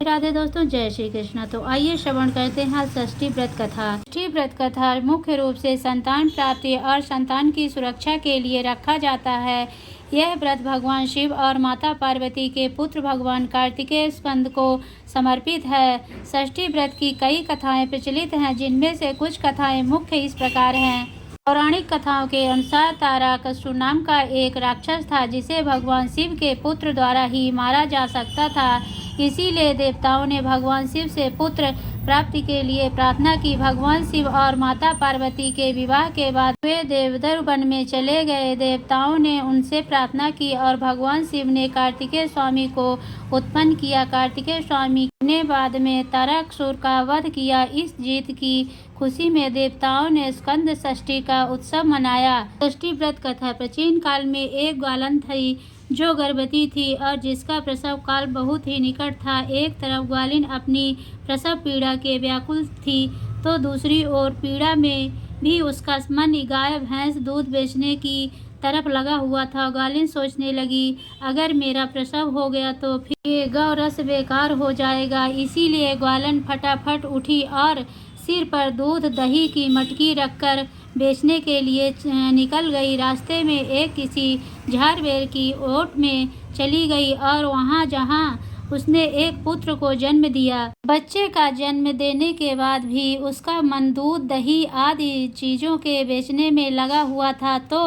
राधे दोस्तों, जय श्री कृष्ण। तो आइए श्रवण करते हैं षष्ठी व्रत कथा। षष्ठी व्रत कथा मुख्य रूप से संतान प्राप्ति और संतान की सुरक्षा के लिए रखा जाता है। यह व्रत भगवान शिव और माता पार्वती के पुत्र भगवान कार्तिकेय स्कंद को समर्पित है। षष्ठी व्रत की कई कथाएं प्रचलित हैं, जिनमें से कुछ कथाएं मुख्य इस प्रकार हैं। पौराणिक कथाओं के अनुसार तारकासुर नाम का एक राक्षस था, जिसे भगवान शिव के पुत्र द्वारा ही मारा जा सकता था। इसीलिए देवताओं ने भगवान शिव से पुत्र प्राप्ति के लिए प्रार्थना की। भगवान शिव और माता पार्वती के विवाह के बाद वे देवदर वन में चले गए। देवताओं ने उनसे प्रार्थना की और भगवान शिव ने कार्तिकेय स्वामी को उत्पन्न किया। कार्तिकेय स्वामी ने बाद में तारकासुर का वध किया। इस जीत की खुशी में देवताओं ने स्कंद षष्ठी का उत्सव मनाया। षष्ठी व्रत कथा। प्राचीन काल में एक ग्वालन थी जो गर्भवती थी और जिसका प्रसव काल बहुत ही निकट था। एक तरफ ग्वालिन अपनी प्रसव पीड़ा के व्याकुल थी, तो दूसरी ओर पीड़ा में भी उसका मन गाय भैंस दूध बेचने की तरफ लगा हुआ था। ग्वालिन सोचने लगी, अगर मेरा प्रसव हो गया तो फिर ये गौ रस बेकार हो जाएगा। इसीलिए ग्वालिन फटाफट उठी और सिर पर दूध दही की मटकी रखकर बेचने के लिए निकल गई। रास्ते में एक किसी झारवेर की ओट में चली गई और वहां जहां उसने एक पुत्र को जन्म दिया। बच्चे का जन्म देने के बाद भी उसका मन दूध दही आदि चीज़ों के बेचने में लगा हुआ था, तो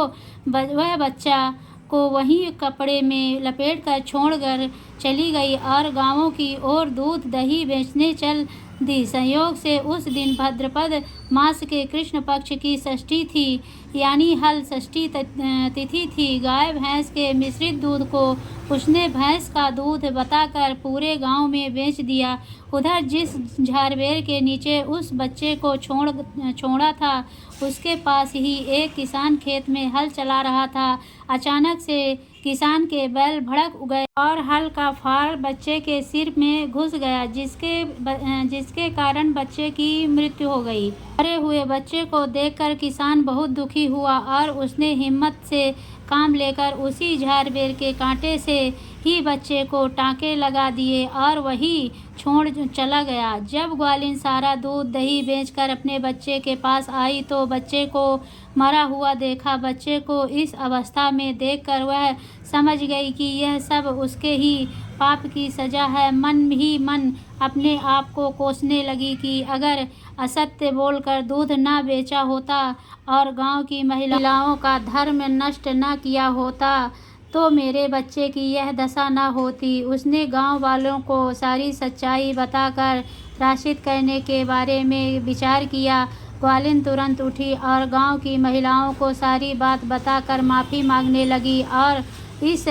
वह बच्चा को वहीं कपड़े में लपेटकर छोड़कर चली गई और गांवों की ओर दूध दही बेचने चल दी। संयोग से उस दिन भाद्रपद मास के कृष्ण पक्ष की षष्ठी थी, यानी हल षष्ठी तिथि थी। गाय भैंस के मिश्रित दूध को उसने भैंस का दूध बताकर पूरे गांव में बेच दिया। उधर जिस झारवेर के नीचे उस बच्चे को छोड़ा था, उसके पास ही एक किसान खेत में हल चला रहा था। अचानक से किसान के बैल भड़क गए और हल का फाड़ बच्चे के सिर में घुस गया, जिसके कारण बच्चे की मृत्यु हो गई। मरे हुए बच्चे को देखकर किसान बहुत दुखी हुआ और उसने हिम्मत से काम लेकर उसी झारवेर के कांटे से ही बच्चे को टाँके लगा दिए और वही छोड़ चला गया। जब ग्वालिन सारा दूध दही बेचकर अपने बच्चे के पास आई तो बच्चे को मरा हुआ देखा। बच्चे को इस अवस्था में देखकर वह समझ गई कि यह सब उसके ही पाप की सजा है। मन ही मन अपने आप को कोसने लगी कि अगर असत्य बोलकर दूध न बेचा होता और गांव की महिलाओं का धर्म नष्ट न किया होता तो मेरे बच्चे की यह दशा न होती। उसने गांव वालों को सारी सच्चाई बताकर प्रायश्चित करने के बारे में विचार किया। ग्वालिन तुरंत उठी और गांव की महिलाओं को सारी बात बताकर माफ़ी मांगने लगी और इस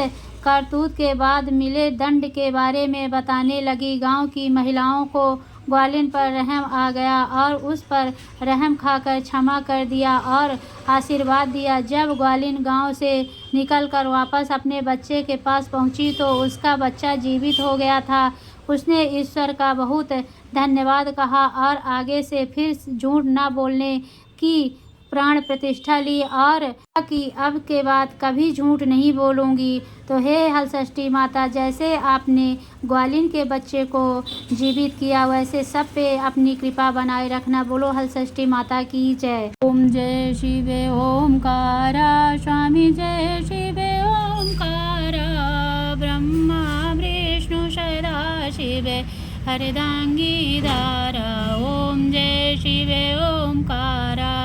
करतूत के बाद मिले दंड के बारे में बताने लगी। गांव की महिलाओं को ग्वालिन पर रहम आ गया और उस पर रहम खाकर क्षमा कर दिया और आशीर्वाद दिया। जब ग्वालिन गांव से निकलकर वापस अपने बच्चे के पास पहुंची तो उसका बच्चा जीवित हो गया था। उसने ईश्वर का बहुत धन्यवाद कहा और आगे से फिर झूठ न बोलने की प्राण प्रतिष्ठा ली और कि अब के बाद कभी झूठ नहीं बोलूँगी। तो हे हलषष्ठी माता, जैसे आपने ग्वालिन के बच्चे को जीवित किया वैसे सब पे अपनी कृपा बनाए रखना। बोलो हलषष्ठी माता की जय। ओम जय शिवे ओमकारा, स्वामी जय शिवे ओमकारा, ब्रह्मा विष्णु सदा शिवे हरदांगी दारा। ओम जय शिवे ओमकारा,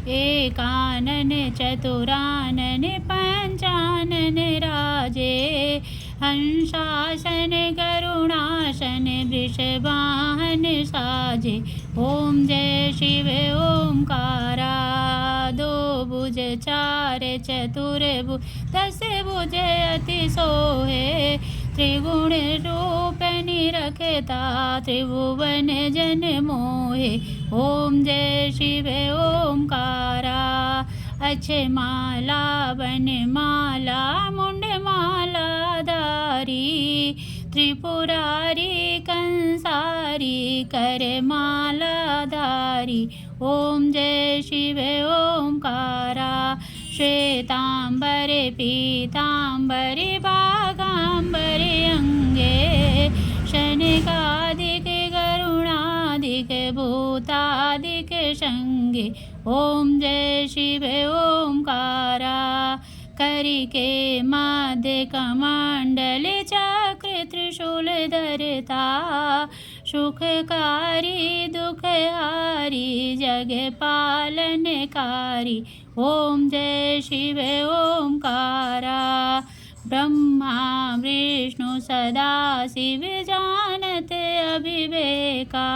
एकानन चतुरानन पंचानन राजे, हंसासन करुणासन वृषवाहन साजे। ओम जय शिव ओमकारा, दो भुज चार चतुर भुज दस भुज अति सोहे, त्रिगुण रूप निरखता त्रिभुवन जन मोहे। ओम जय शिव ओमकारा, अक्षय माला वन माला मुंड माला धारी, त्रिपुरारी कंसारी कर माला धारी। ओम जय शिव ओमकारा, श्वेतांबर पीतांबर बागांबर अंगे, क्षणिकाधिक करुणाधिक भूताधिक संगे। ओम जय शिव ओंकारा। करिके माध्य कमंडल चक्र त्रिशूल धरता। सुखकारी दुखहारी जग पालनकारी। ओम जय शिव ओंकारा। ब्रह्मा विष्णु सदा शिव जानत अविवेका।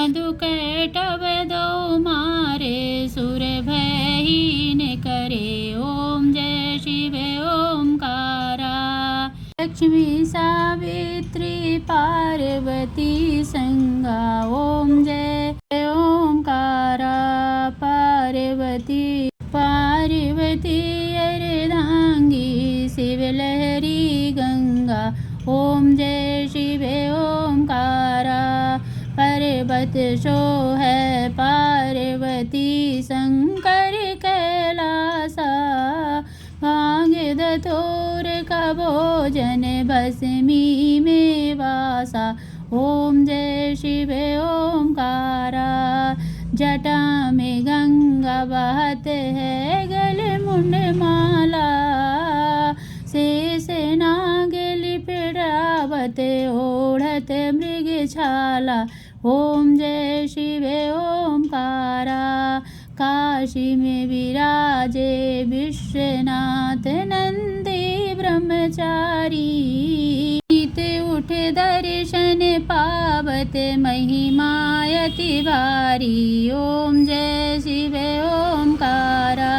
दुकटव दो मारे सुर भयहीन करे। ओम जय शिव ओंकारा। लक्ष्मी सावित्री पार्वती संगा। ओम जय ओंकारा। पार्वती अर्धांगी शिवलहरी गंगा। ओम जय शिव ओंकारा। पर्वत शो है पार्वती शंकर कैलासा। भांग धतूर का भोजन भस्मी में वासा। ओम जय शिव ओंकारा। जटा में गंगा बहत है गले मुंड माला। शेष नाग लिपटावत ओढ़त मृग छाला। ओम जय शिव ओंकारा। काशी में विराजे विश्वनाथ नंदी ब्रह्मचारी। नित उठ दर्शन पावत महिमायति भारी। ओम जय शिव ओंकारा।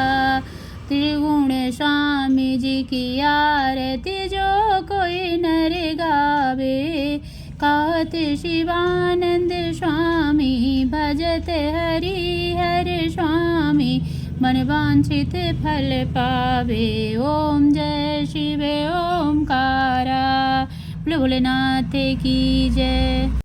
त्रिगुण स्वामी जी की आरती जो कोई नर गावे। कहत शिवानंद स्वामी भजत हरि हर स्वामी। मन वांछित फल पावे। ओम जय शिव ओंकारा। भोलेनाथ की जय।